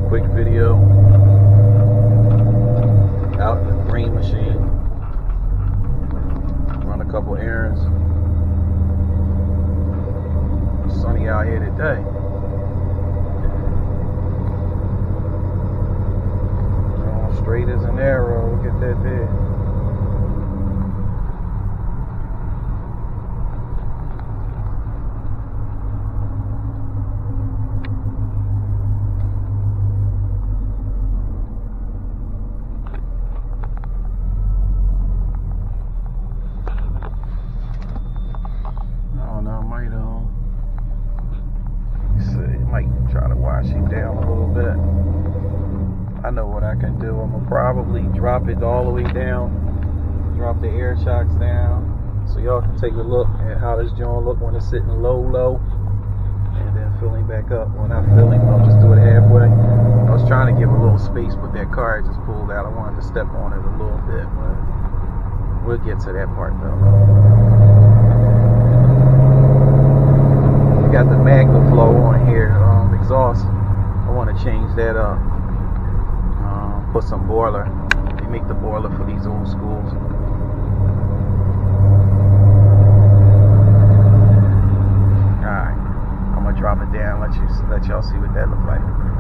quick video out in the green machine. Run a couple errands. It's sunny out here today. Straight as an arrow. Look at that there. Might try to wash him down a little bit. I know what I can do. I'm gonna probably drop it all the way down, drop the air shocks down, so y'all can take a look at how this joint look when it's sitting low, and then fill him back up. When I fill him, I'll just do it halfway. I was trying to give a little space, but that car just pulled out. I wanted to step on it a little bit, but we'll get to that part though. We got the MagnaFlow on here, exhaust. I want to change that up. Put some boiler. They make the boiler for these old schools. Alright, I'm gonna drop it down, let y'all see what that looks like.